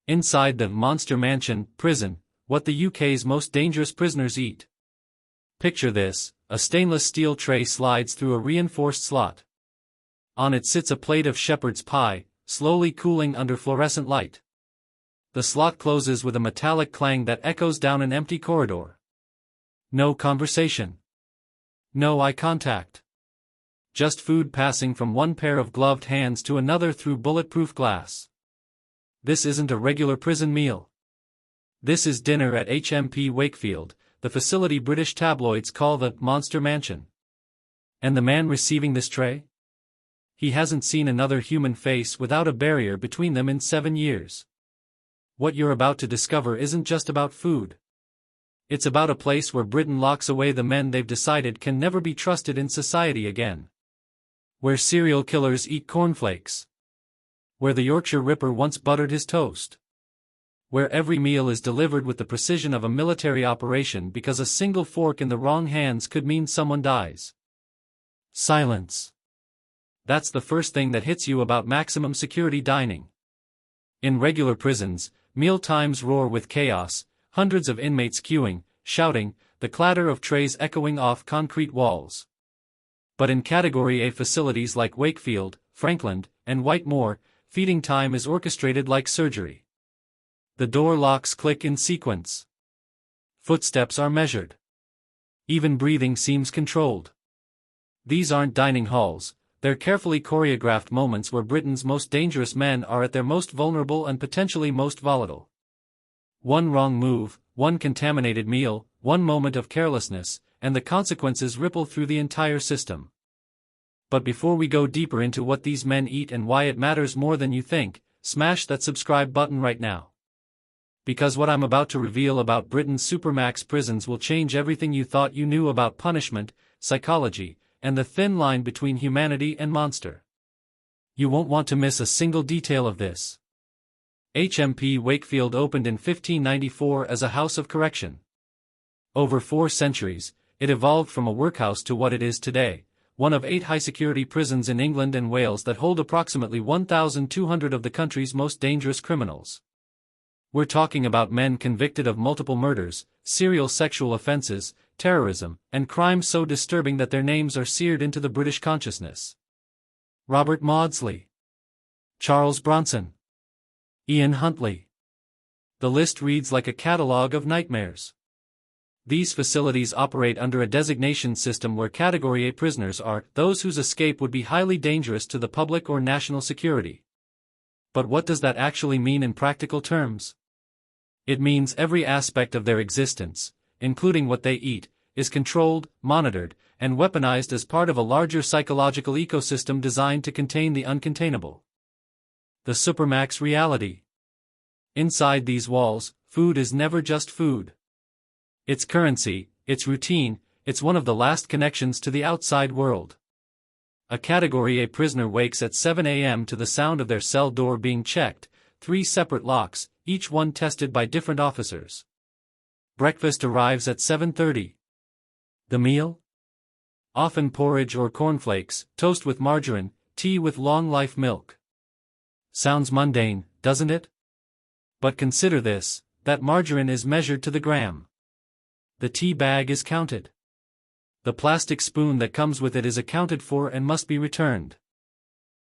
Inside the Monster Mansion prison, what the UK's most dangerous prisoners eat. Picture this: a stainless steel tray slides through a reinforced slot. On it sits a plate of shepherd's pie, slowly cooling under fluorescent light. The slot closes with a metallic clang that echoes down an empty corridor. No conversation. No eye contact. Just food passing from one pair of gloved hands to another through bulletproof glass. This isn't a regular prison meal. This is dinner at HMP Wakefield, the facility British tabloids call the Monster Mansion. And the man receiving this tray? He hasn't seen another human face without a barrier between them in 7 years. What you're about to discover isn't just about food. It's about a place where Britain locks away the men they've decided can never be trusted in society again. Where serial killers eat cornflakes. Where the Yorkshire Ripper once buttered his toast. Where every meal is delivered with the precision of a military operation because a single fork in the wrong hands could mean someone dies. Silence. That's the first thing that hits you about maximum security dining. In regular prisons, meal times roar with chaos, hundreds of inmates queuing, shouting, the clatter of trays echoing off concrete walls. But in Category A facilities like Wakefield, Frankland, and Whitemoor, feeding time is orchestrated like surgery. The door locks click in sequence. Footsteps are measured. Even breathing seems controlled. These aren't dining halls, they're carefully choreographed moments where Britain's most dangerous men are at their most vulnerable and potentially most volatile. One wrong move, one contaminated meal, one moment of carelessness, and the consequences ripple through the entire system. But before we go deeper into what these men eat and why it matters more than you think, smash that subscribe button right now. Because what I'm about to reveal about Britain's Supermax prisons will change everything you thought you knew about punishment, psychology, and the thin line between humanity and monster. You won't want to miss a single detail of this. HMP Wakefield opened in 1594 as a house of correction. Over 4 centuries, it evolved from a workhouse to what it is today, one of 8 high-security prisons in England and Wales that hold approximately 1,200 of the country's most dangerous criminals. We're talking about men convicted of multiple murders, serial sexual offenses, terrorism, and crimes so disturbing that their names are seared into the British consciousness. Robert Maudsley, Charles Bronson, Ian Huntley. The list reads like a catalogue of nightmares. These facilities operate under a designation system where Category A prisoners are those whose escape would be highly dangerous to the public or national security. But what does that actually mean in practical terms? It means every aspect of their existence, including what they eat, is controlled, monitored, and weaponized as part of a larger psychological ecosystem designed to contain the uncontainable. The Supermax reality. Inside these walls, food is never just food. It's currency, it's routine, it's one of the last connections to the outside world. A Category A prisoner wakes at 7 a.m. to the sound of their cell door being checked, 3 separate locks, each one tested by different officers. Breakfast arrives at 7:30. The meal? Often porridge or cornflakes, toast with margarine, tea with long-life milk. Sounds mundane, doesn't it? But consider this, that margarine is measured to the gram. The tea bag is counted. The plastic spoon that comes with it is accounted for and must be returned.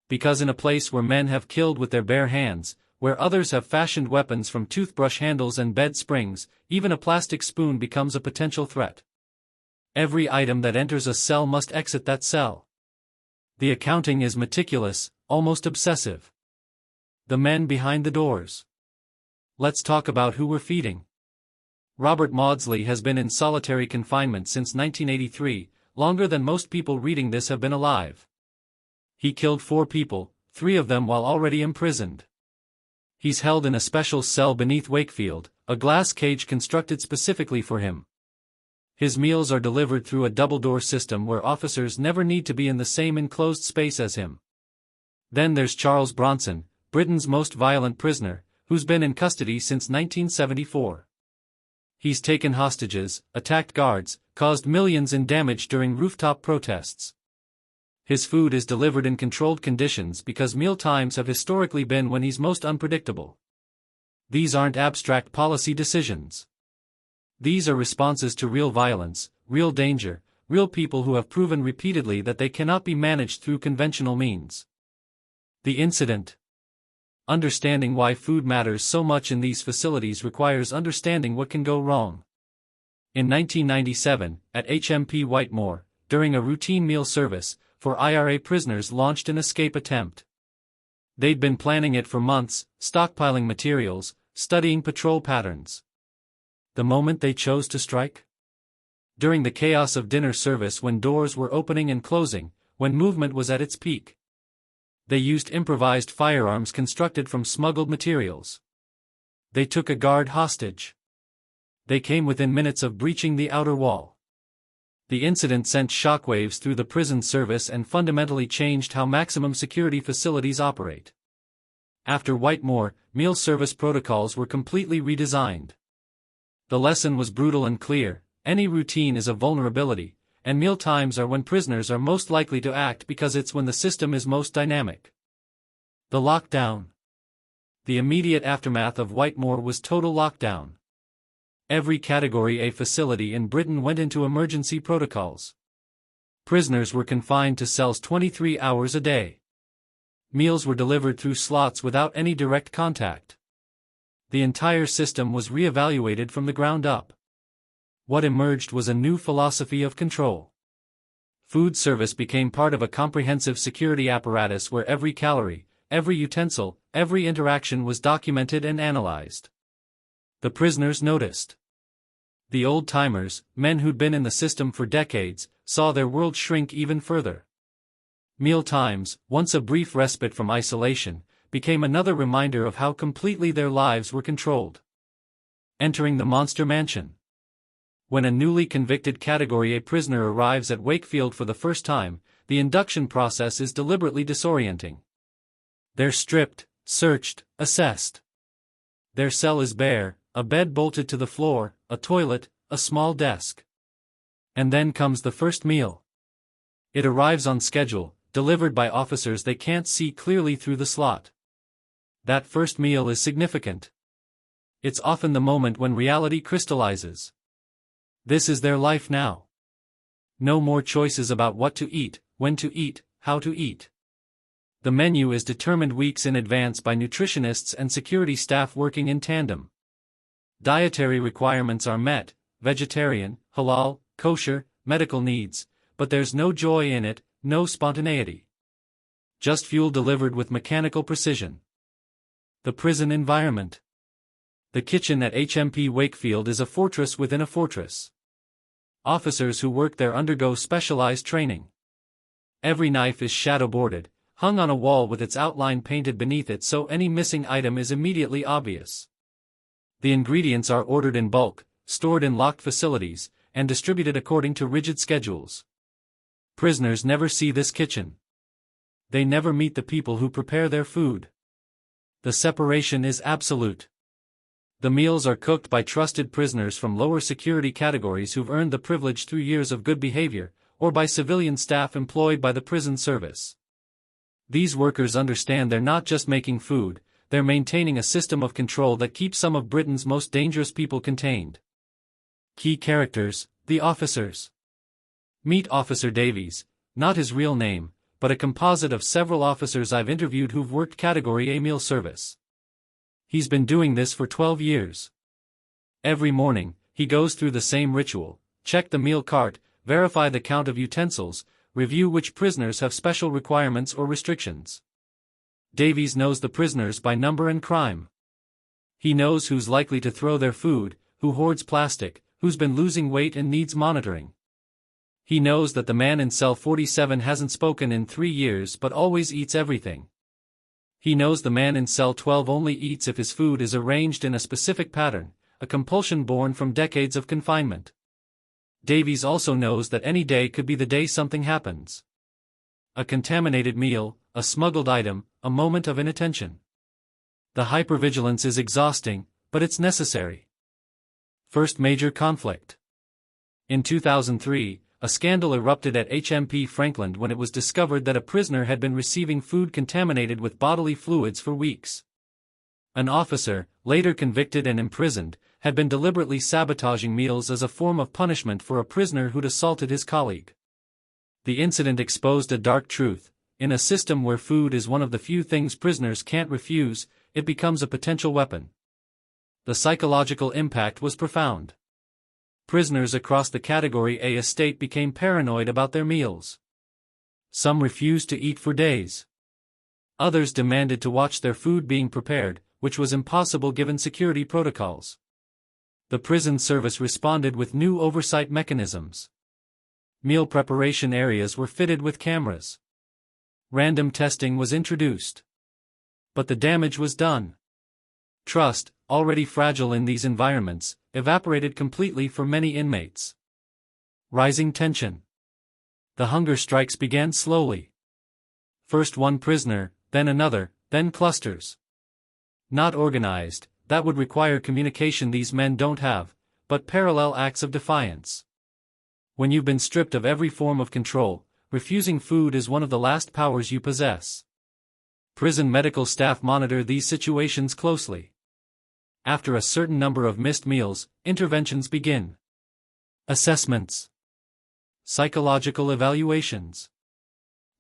Because in a place where men have killed with their bare hands, where others have fashioned weapons from toothbrush handles and bed springs, even a plastic spoon becomes a potential threat. Every item that enters a cell must exit that cell. The accounting is meticulous, almost obsessive. The men behind the doors. Let's talk about who we're feeding. Robert Maudsley has been in solitary confinement since 1983, longer than most people reading this have been alive. He killed 4 people, 3 of them while already imprisoned. He's held in a special cell beneath Wakefield, a glass cage constructed specifically for him. His meals are delivered through a double-door system where officers never need to be in the same enclosed space as him. Then there's Charles Bronson, Britain's most violent prisoner, who's been in custody since 1974. He's taken hostages, attacked guards, caused millions in damage during rooftop protests. His food is delivered in controlled conditions because meal times have historically been when he's most unpredictable. These aren't abstract policy decisions. These are responses to real violence, real danger, real people who have proven repeatedly that they cannot be managed through conventional means. The incident. Understanding why food matters so much in these facilities requires understanding what can go wrong. In 1997, at HMP Whitemore, during a routine meal service, 4 IRA prisoners launched an escape attempt. They'd been planning it for months, stockpiling materials, studying patrol patterns. The moment they chose to strike? During the chaos of dinner service, when doors were opening and closing, when movement was at its peak. They used improvised firearms constructed from smuggled materials. They took a guard hostage. They came within minutes of breaching the outer wall. The incident sent shockwaves through the prison service and fundamentally changed how maximum security facilities operate. After Whitemore, meal service protocols were completely redesigned. The lesson was brutal and clear: any routine is a vulnerability, and meal times are when prisoners are most likely to act because it's when the system is most dynamic. The lockdown. The immediate aftermath of Whitemore was total lockdown. Every Category A facility in Britain went into emergency protocols. Prisoners were confined to cells 23 hours a day. Meals were delivered through slots without any direct contact. The entire system was re-evaluated from the ground up. What emerged was a new philosophy of control. Food service became part of a comprehensive security apparatus where every calorie, every utensil, every interaction was documented and analyzed. The prisoners noticed. The old-timers, men who'd been in the system for decades, saw their world shrink even further. Meal times, once a brief respite from isolation, became another reminder of how completely their lives were controlled. Entering the monster mansion. When a newly convicted Category A prisoner arrives at Wakefield for the first time, the induction process is deliberately disorienting. They're stripped, searched, assessed. Their cell is bare, a bed bolted to the floor, a toilet, a small desk. And then comes the first meal. It arrives on schedule, delivered by officers they can't see clearly through the slot. That first meal is significant. It's often the moment when reality crystallizes. This is their life now. No more choices about what to eat, when to eat, how to eat. The menu is determined weeks in advance by nutritionists and security staff working in tandem. Dietary requirements are met: vegetarian, halal, kosher, medical needs, but there's no joy in it, no spontaneity. Just fuel delivered with mechanical precision. The prison environment. The kitchen at HMP Wakefield is a fortress within a fortress. Officers who work there undergo specialized training. Every knife is shadow-boarded, hung on a wall with its outline painted beneath it so any missing item is immediately obvious. The ingredients are ordered in bulk, stored in locked facilities, and distributed according to rigid schedules. Prisoners never see this kitchen. They never meet the people who prepare their food. The separation is absolute. The meals are cooked by trusted prisoners from lower security categories who've earned the privilege through years of good behavior, or by civilian staff employed by the prison service. These workers understand they're not just making food, they're maintaining a system of control that keeps some of Britain's most dangerous people contained. Key characters: the officers. Meet Officer Davies, not his real name, but a composite of several officers I've interviewed who've worked Category A meal service. He's been doing this for 12 years. Every morning, he goes through the same ritual: check the meal cart, verify the count of utensils, review which prisoners have special requirements or restrictions. Davies knows the prisoners by number and crime. He knows who's likely to throw their food, who hoards plastic, who's been losing weight and needs monitoring. He knows that the man in cell 47 hasn't spoken in 3 years but always eats everything. He knows the man in cell 12 only eats if his food is arranged in a specific pattern, a compulsion born from decades of confinement. Davies also knows that any day could be the day something happens. A contaminated meal, a smuggled item, a moment of inattention. The hypervigilance is exhausting, but it's necessary. First major conflict. In 2003, a scandal erupted at HMP Frankland when it was discovered that a prisoner had been receiving food contaminated with bodily fluids for weeks. An officer, later convicted and imprisoned, had been deliberately sabotaging meals as a form of punishment for a prisoner who'd assaulted his colleague. The incident exposed a dark truth: in a system where food is one of the few things prisoners can't refuse, it becomes a potential weapon. The psychological impact was profound. Prisoners across the Category A estate became paranoid about their meals. Some refused to eat for days. Others demanded to watch their food being prepared, which was impossible given security protocols. The prison service responded with new oversight mechanisms. Meal preparation areas were fitted with cameras. Random testing was introduced. But the damage was done. Trust, already fragile in these environments, evaporated completely for many inmates. Rising tension. The hunger strikes began slowly. First one prisoner, then another, then clusters. Not organized, that would require communication these men don't have, but parallel acts of defiance. When you've been stripped of every form of control, refusing food is one of the last powers you possess. Prison medical staff monitor these situations closely. After a certain number of missed meals, interventions begin. Assessments. Psychological evaluations.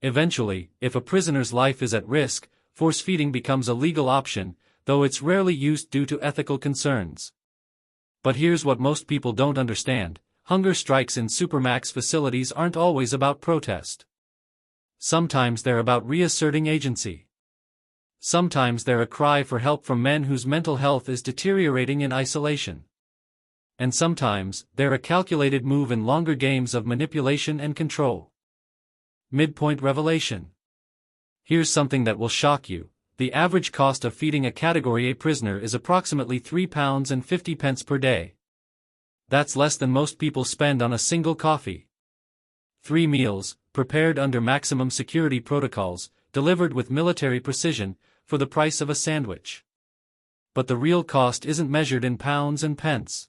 Eventually, if a prisoner's life is at risk, force-feeding becomes a legal option, though it's rarely used due to ethical concerns. But here's what most people don't understand: hunger strikes in Supermax facilities aren't always about protest. Sometimes they're about reasserting agency. Sometimes they're a cry for help from men whose mental health is deteriorating in isolation. And sometimes, they're a calculated move in longer games of manipulation and control. Midpoint revelation. Here's something that will shock you: the average cost of feeding a Category A prisoner is approximately £3.50 per day. That's less than most people spend on a single coffee. 3 meals, prepared under maximum security protocols, delivered with military precision, for the price of a sandwich. But the real cost isn't measured in pounds and pence.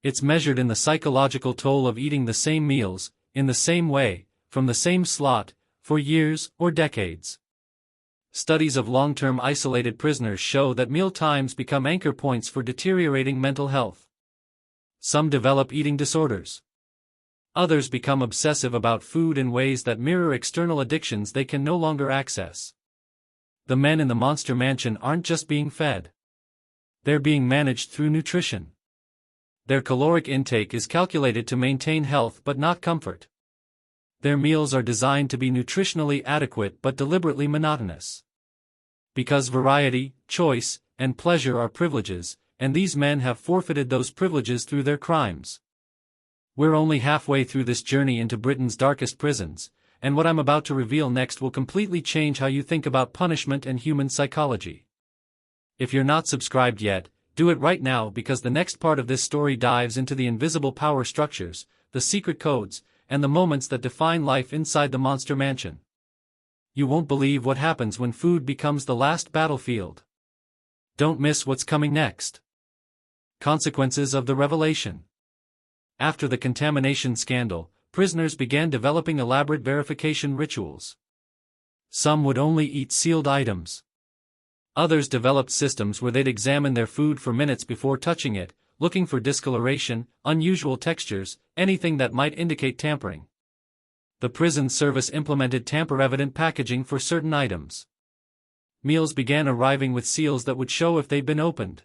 It's measured in the psychological toll of eating the same meals, in the same way, from the same slot, for years or decades. Studies of long-term isolated prisoners show that meal times become anchor points for deteriorating mental health. Some develop eating disorders. Others become obsessive about food in ways that mirror external addictions they can no longer access. The men in the Monster Mansion aren't just being fed. They're being managed through nutrition. Their caloric intake is calculated to maintain health but not comfort. Their meals are designed to be nutritionally adequate but deliberately monotonous. Because variety, choice, and pleasure are privileges, and these men have forfeited those privileges through their crimes. We're only halfway through this journey into Britain's darkest prisons, and what I'm about to reveal next will completely change how you think about punishment and human psychology. If you're not subscribed yet, do it right now, because the next part of this story dives into the invisible power structures, the secret codes, and the moments that define life inside the Monster Mansion. You won't believe what happens when food becomes the last battlefield. Don't miss what's coming next. Consequences of the revelation. After the contamination scandal, prisoners began developing elaborate verification rituals. Some would only eat sealed items. Others developed systems where they'd examine their food for minutes before touching it, looking for discoloration, unusual textures, anything that might indicate tampering. The prison service implemented tamper-evident packaging for certain items. Meals began arriving with seals that would show if they'd been opened.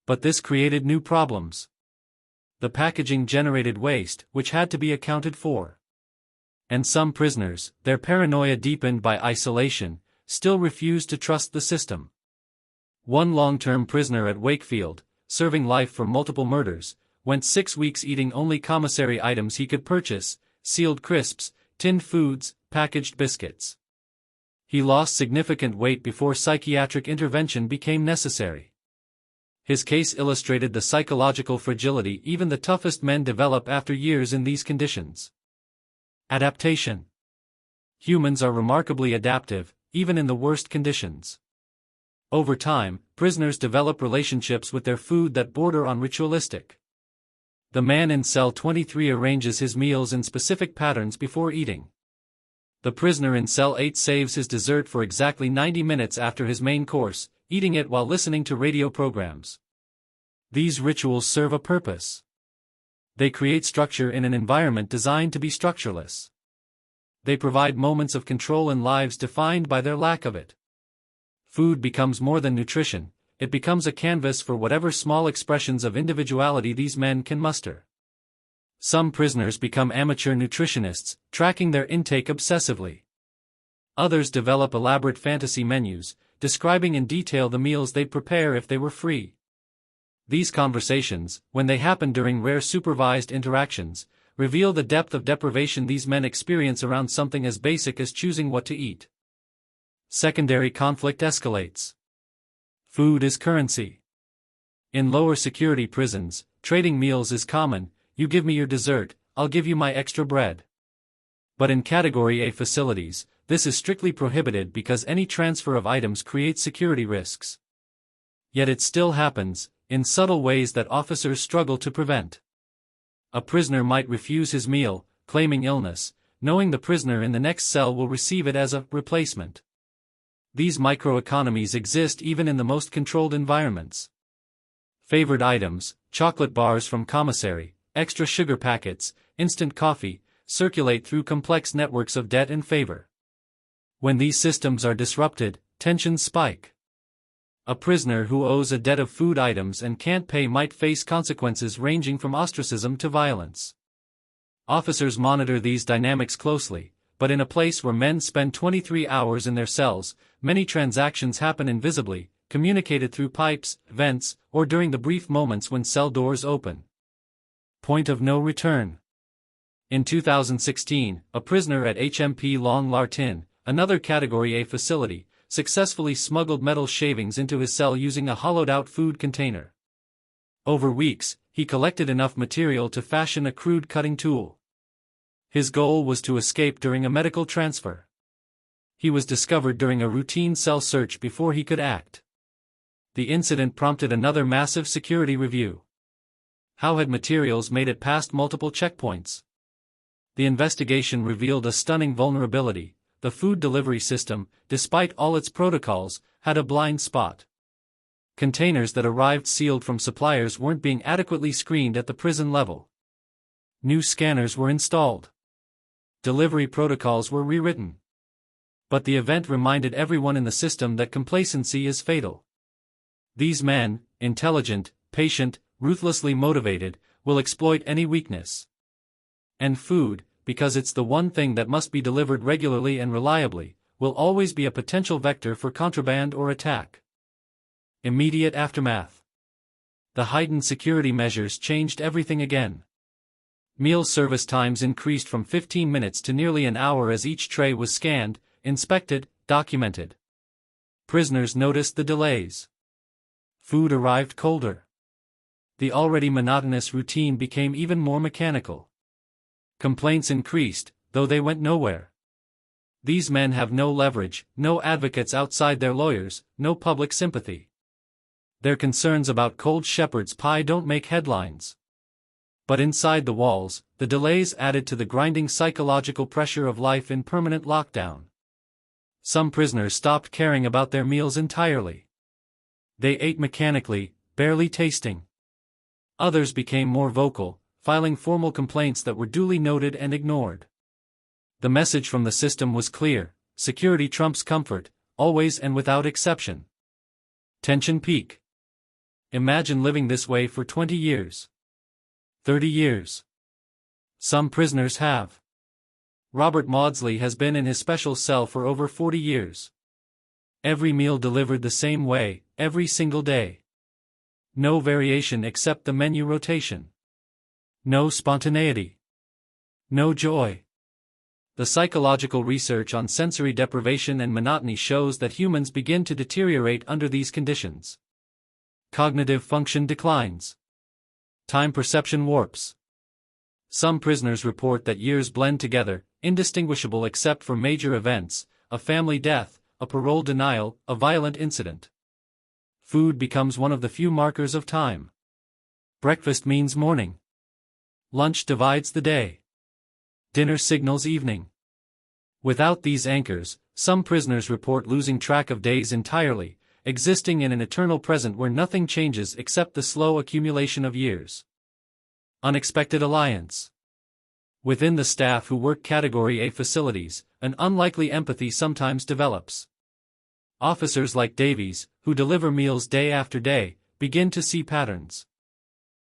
But this created new problems. The packaging generated waste, which had to be accounted for. And some prisoners, their paranoia deepened by isolation, still refused to trust the system. One long-term prisoner at Wakefield, serving life for multiple murders, went 6 weeks eating only commissary items he could purchase: sealed crisps, tinned foods, packaged biscuits. He lost significant weight before psychiatric intervention became necessary. His case illustrated the psychological fragility even the toughest men develop after years in these conditions. Adaptation. Humans are remarkably adaptive, even in the worst conditions. Over time, prisoners develop relationships with their food that border on ritualistic. The man in cell 23 arranges his meals in specific patterns before eating. The prisoner in cell 8 saves his dessert for exactly 90 minutes after his main course, eating it while listening to radio programs. These rituals serve a purpose. They create structure in an environment designed to be structureless. They provide moments of control in lives defined by their lack of it. Food becomes more than nutrition, it becomes a canvas for whatever small expressions of individuality these men can muster. Some prisoners become amateur nutritionists, tracking their intake obsessively. Others develop elaborate fantasy menus, describing in detail the meals they'd prepare if they were free. These conversations, when they happen during rare supervised interactions, reveal the depth of deprivation these men experience around something as basic as choosing what to eat. Secondary conflict escalates. Food is currency. In lower security prisons, trading meals is common. You give me your dessert, I'll give you my extra bread. But in Category A facilities, this is strictly prohibited because any transfer of items creates security risks. Yet it still happens, in subtle ways that officers struggle to prevent. A prisoner might refuse his meal, claiming illness, knowing the prisoner in the next cell will receive it as a replacement. These microeconomies exist even in the most controlled environments. Favored items, chocolate bars from commissary, extra sugar packets, instant coffee, circulate through complex networks of debt and favor. When these systems are disrupted, tensions spike. A prisoner who owes a debt of food items and can't pay might face consequences ranging from ostracism to violence. Officers monitor these dynamics closely, but in a place where men spend 23 hours in their cells, many transactions happen invisibly, communicated through pipes, vents, or during the brief moments when cell doors open. Point of no return. In 2016, a prisoner at HMP Long-Lartin, another Category A facility, successfully smuggled metal shavings into his cell using a hollowed-out food container. Over weeks, he collected enough material to fashion a crude cutting tool. His goal was to escape during a medical transfer. He was discovered during a routine cell search before he could act. The incident prompted another massive security review. How had materials made it past multiple checkpoints? The investigation revealed a stunning vulnerability. The food delivery system, despite all its protocols, had a blind spot. Containers that arrived sealed from suppliers weren't being adequately screened at the prison level. New scanners were installed. Delivery protocols were rewritten. But the event reminded everyone in the system that complacency is fatal. These men, intelligent, patient, ruthlessly motivated, will exploit any weakness. And food, because it's the one thing that must be delivered regularly and reliably, will always be a potential vector for contraband or attack. Immediate aftermath. The heightened security measures changed everything again. Meal service times increased from 15 minutes to nearly an hour as each tray was scanned, inspected, documented. Prisoners noticed the delays. Food arrived colder. The already monotonous routine became even more mechanical. Complaints increased, though they went nowhere. These men have no leverage, no advocates outside their lawyers, no public sympathy. Their concerns about cold shepherd's pie don't make headlines. But inside the walls, the delays added to the grinding psychological pressure of life in permanent lockdown. Some prisoners stopped caring about their meals entirely. They ate mechanically, barely tasting. Others became more vocal, filing formal complaints that were duly noted and ignored. The message from the system was clear: security trumps comfort, always and without exception. Tension peak. Imagine living this way for 20 years. 30 years. Some prisoners have. Robert Maudsley has been in his special cell for over 40 years. Every meal delivered the same way, every single day. No variation except the menu rotation. No spontaneity. No joy. The psychological research on sensory deprivation and monotony shows that humans begin to deteriorate under these conditions. Cognitive function declines. Time perception warps. Some prisoners report that years blend together, indistinguishable except for major events, a family death, a parole denial, a violent incident. Food becomes one of the few markers of time. Breakfast means morning. Lunch divides the day. Dinner signals evening. Without these anchors, some prisoners report losing track of days entirely, existing in an eternal present where nothing changes except the slow accumulation of years. Unexpected alliance. Within the staff who work Category A facilities, an unlikely empathy sometimes develops. Officers like Davies, who deliver meals day after day, begin to see patterns.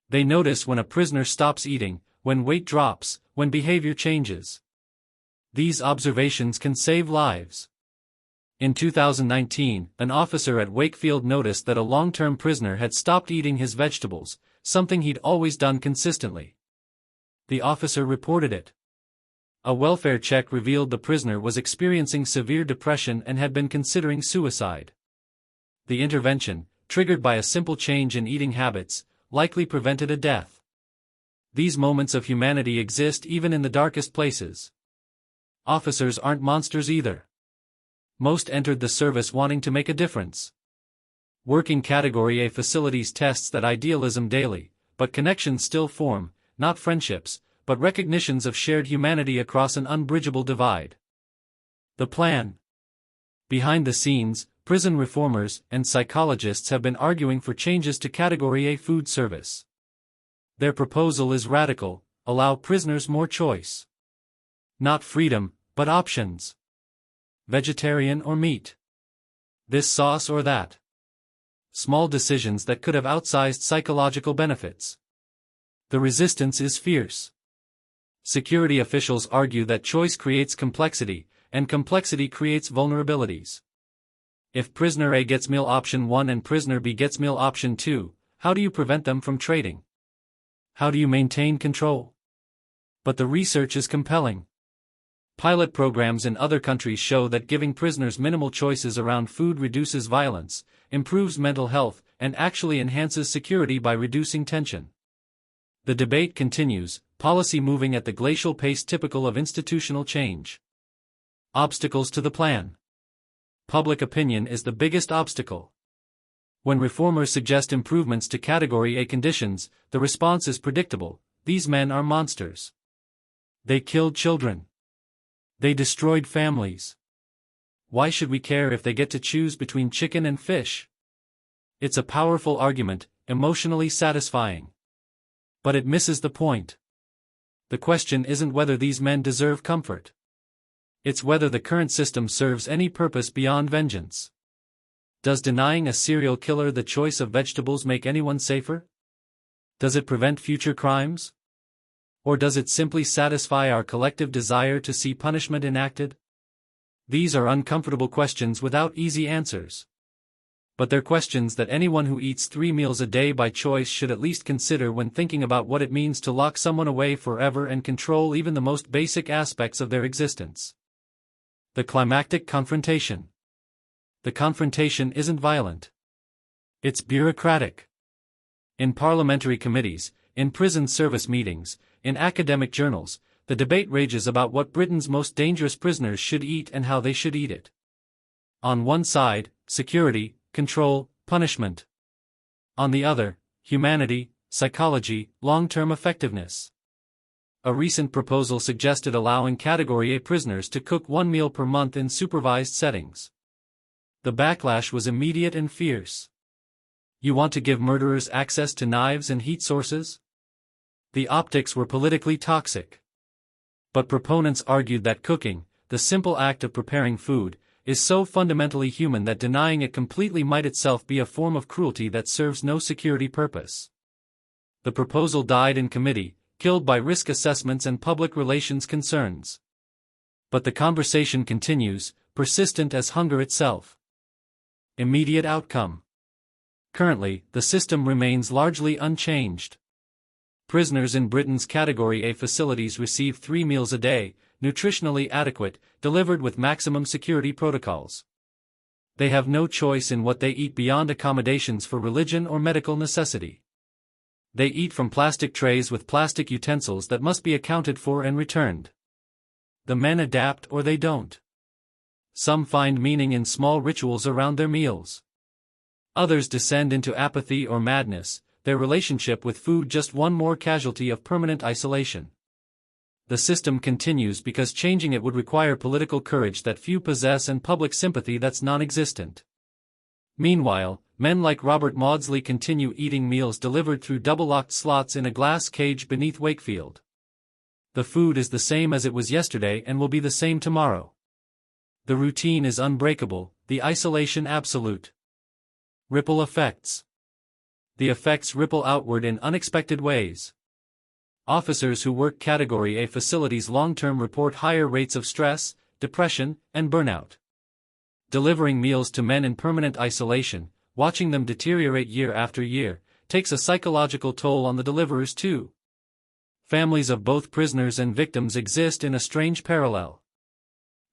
They notice when a prisoner stops eating, when weight drops, when behavior changes. These observations can save lives. In 2019, an officer at Wakefield noticed that a long-term prisoner had stopped eating his vegetables, something he'd always done consistently. The officer reported it. A welfare check revealed the prisoner was experiencing severe depression and had been considering suicide. The intervention, triggered by a simple change in eating habits, likely prevented a death. These moments of humanity exist even in the darkest places. Officers aren't monsters either. Most entered the service wanting to make a difference. Working Category A facilities tests that idealism daily, but connections still form, not friendships, but recognitions of shared humanity across an unbridgeable divide. The plan. Behind the scenes, prison reformers and psychologists have been arguing for changes to Category A food service. Their proposal is radical: allow prisoners more choice. Not freedom, but options. Vegetarian or meat. This sauce or that. Small decisions that could have outsized psychological benefits. The resistance is fierce. Security officials argue that choice creates complexity, and complexity creates vulnerabilities. If prisoner A gets meal option 1 and prisoner B gets meal option 2, how do you prevent them from trading? How do you maintain control? But the research is compelling. Pilot programs in other countries show that giving prisoners minimal choices around food reduces violence, improves mental health, and actually enhances security by reducing tension. The debate continues, policy moving at the glacial pace typical of institutional change. Obstacles to the plan. Public opinion is the biggest obstacle. When reformers suggest improvements to Category A conditions, the response is predictable: these men are monsters. They killed children. They destroyed families. Why should we care if they get to choose between chicken and fish? It's a powerful argument, emotionally satisfying. But it misses the point. The question isn't whether these men deserve comfort. It's whether the current system serves any purpose beyond vengeance. Does denying a serial killer the choice of vegetables make anyone safer? Does it prevent future crimes? Or does it simply satisfy our collective desire to see punishment enacted? These are uncomfortable questions without easy answers. But they're questions that anyone who eats 3 meals a day by choice should at least consider when thinking about what it means to lock someone away forever and control even the most basic aspects of their existence. The climactic confrontation. The confrontation isn't violent. It's bureaucratic. In parliamentary committees, in prison service meetings, in academic journals, the debate rages about what Britain's most dangerous prisoners should eat and how they should eat it. On one side, security, control, punishment. On the other, humanity, psychology, long-term effectiveness. A recent proposal suggested allowing Category A prisoners to cook 1 meal per month in supervised settings. The backlash was immediate and fierce. You want to give murderers access to knives and heat sources? The optics were politically toxic. But proponents argued that cooking, the simple act of preparing food, is so fundamentally human that denying it completely might itself be a form of cruelty that serves no security purpose. The proposal died in committee, killed by risk assessments and public relations concerns. But the conversation continues, persistent as hunger itself. Immediate outcome. Currently, the system remains largely unchanged. Prisoners in Britain's Category A facilities receive 3 meals a day, nutritionally adequate, delivered with maximum security protocols. They have no choice in what they eat beyond accommodations for religion or medical necessity. They eat from plastic trays with plastic utensils that must be accounted for and returned. The men adapt or they don't. Some find meaning in small rituals around their meals. Others descend into apathy or madness, their relationship with food just one more casualty of permanent isolation. The system continues because changing it would require political courage that few possess and public sympathy that's non-existent. Meanwhile, men like Robert Maudsley continue eating meals delivered through double-locked slots in a glass cage beneath Wakefield. The food is the same as it was yesterday and will be the same tomorrow. The routine is unbreakable, the isolation absolute. Ripple effects. The effects ripple outward in unexpected ways. Officers who work Category A facilities long-term report higher rates of stress, depression, and burnout. Delivering meals to men in permanent isolation, watching them deteriorate year after year, takes a psychological toll on the deliverers too. Families of both prisoners and victims exist in a strange parallel.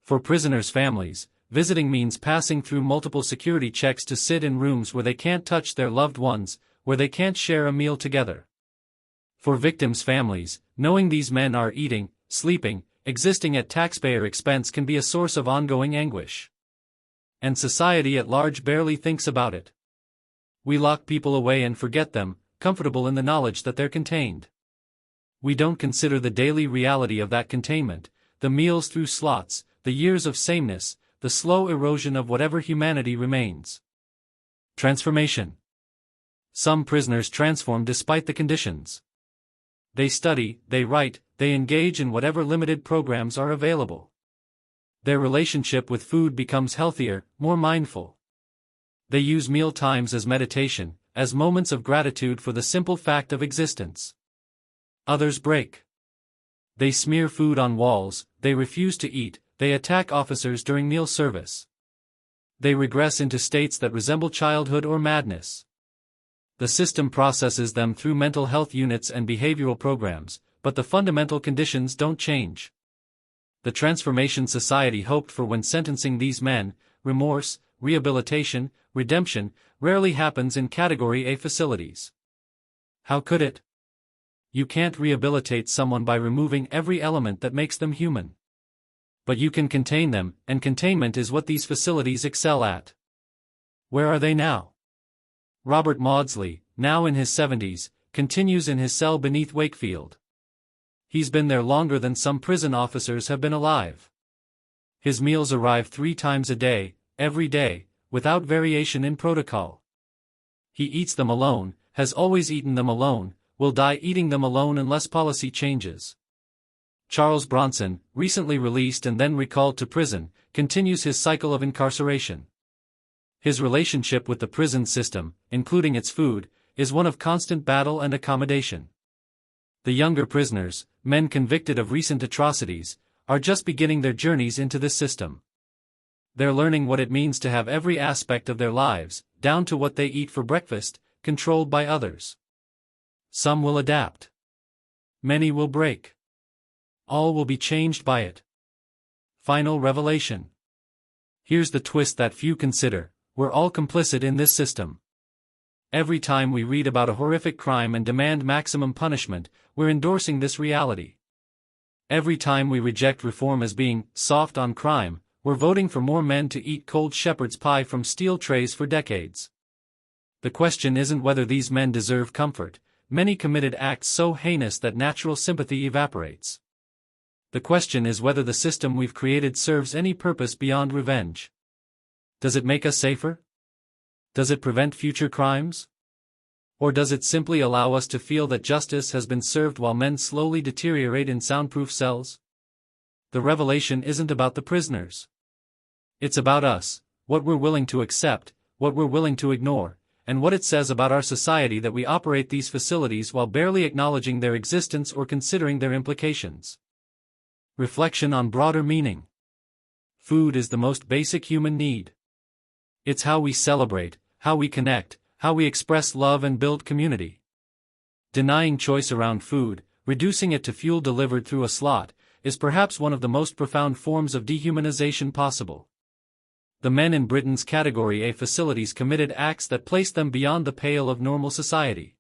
For prisoners' families, visiting means passing through multiple security checks to sit in rooms where they can't touch their loved ones, where they can't share a meal together. For victims' families, knowing these men are eating, sleeping, existing at taxpayer expense can be a source of ongoing anguish. And society at large barely thinks about it. We lock people away and forget them, comfortable in the knowledge that they're contained. We don't consider the daily reality of that containment, the meals through slots, the years of sameness, the slow erosion of whatever humanity remains. Transformation. Some prisoners transform despite the conditions. They study, they write, they engage in whatever limited programs are available. Their relationship with food becomes healthier, more mindful. They use meal times as meditation, as moments of gratitude for the simple fact of existence. Others break. They smear food on walls, they refuse to eat, they attack officers during meal service. They regress into states that resemble childhood or madness. The system processes them through mental health units and behavioral programs, but the fundamental conditions don't change. The transformation society hoped for when sentencing these men, remorse, rehabilitation, redemption, rarely happens in Category A facilities. How could it? You can't rehabilitate someone by removing every element that makes them human. But you can contain them, and containment is what these facilities excel at. Where are they now? Robert Maudsley, now in his 70s, continues in his cell beneath Wakefield. He's been there longer than some prison officers have been alive. His meals arrive 3 times a day, every day, without variation in protocol. He eats them alone, has always eaten them alone, will die eating them alone unless policy changes. Charles Bronson, recently released and then recalled to prison, continues his cycle of incarceration. His relationship with the prison system, including its food, is one of constant battle and accommodation. The younger prisoners, men convicted of recent atrocities, are just beginning their journeys into this system. They're learning what it means to have every aspect of their lives, down to what they eat for breakfast, controlled by others. Some will adapt. Many will break. All will be changed by it. Final revelation. Here's the twist that few consider: we're all complicit in this system. Every time we read about a horrific crime and demand maximum punishment, we're endorsing this reality. Every time we reject reform as being soft on crime, we're voting for more men to eat cold shepherd's pie from steel trays for decades. The question isn't whether these men deserve comfort. Many committed acts so heinous that natural sympathy evaporates. The question is whether the system we've created serves any purpose beyond revenge. Does it make us safer? Does it prevent future crimes? Or does it simply allow us to feel that justice has been served while men slowly deteriorate in soundproof cells? The revelation isn't about the prisoners. It's about us, what we're willing to accept, what we're willing to ignore, and what it says about our society that we operate these facilities while barely acknowledging their existence or considering their implications. Reflection on broader meaning. Food is the most basic human need. It's how we celebrate, how we connect, how we express love and build community. Denying choice around food, reducing it to fuel delivered through a slot, is perhaps one of the most profound forms of dehumanization possible. The men in Britain's Category A facilities committed acts that placed them beyond the pale of normal society.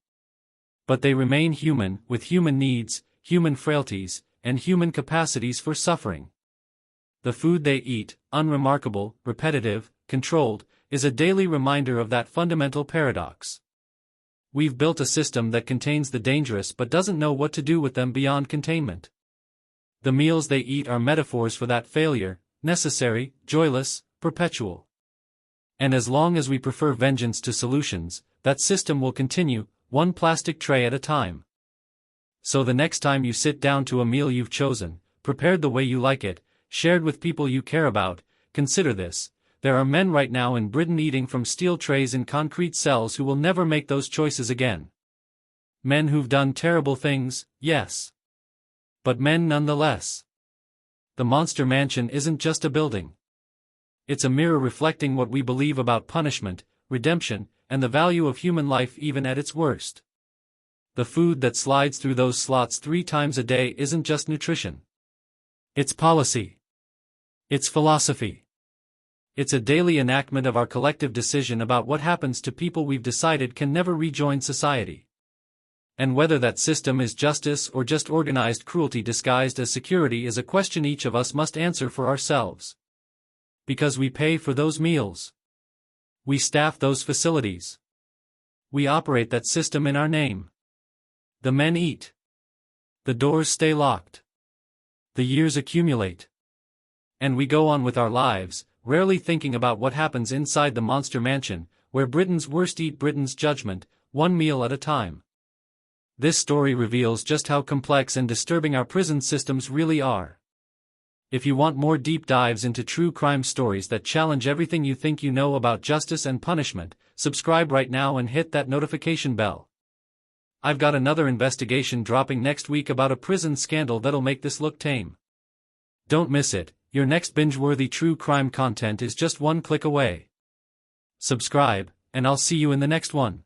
But they remain human, with human needs, human frailties, and human capacities for suffering. The food they eat, unremarkable, repetitive, controlled, is a daily reminder of that fundamental paradox. We've built a system that contains the dangerous but doesn't know what to do with them beyond containment. The meals they eat are metaphors for that failure, necessary, joyless, perpetual. And as long as we prefer vengeance to solutions, that system will continue, one plastic tray at a time. So the next time you sit down to a meal you've chosen, prepared the way you like it, shared with people you care about, consider this: there are men right now in Britain eating from steel trays in concrete cells who will never make those choices again. Men who've done terrible things, yes. But men nonetheless. The Monster Mansion isn't just a building. It's a mirror reflecting what we believe about punishment, redemption, and the value of human life even at its worst. The food that slides through those slots 3 times a day isn't just nutrition. It's policy. It's philosophy. It's a daily enactment of our collective decision about what happens to people we've decided can never rejoin society. And whether that system is justice or just organized cruelty disguised as security is a question each of us must answer for ourselves. Because we pay for those meals. We staff those facilities. We operate that system in our name. The men eat. The doors stay locked. The years accumulate. And we go on with our lives, rarely thinking about what happens inside the Monster Mansion, where Britain's worst eat Britain's judgment, one meal at a time. This story reveals just how complex and disturbing our prison systems really are. If you want more deep dives into true crime stories that challenge everything you think you know about justice and punishment, subscribe right now and hit that notification bell. I've got another investigation dropping next week about a prison scandal that'll make this look tame. Don't miss it. Your next binge-worthy true crime content is just one click away. Subscribe, and I'll see you in the next one.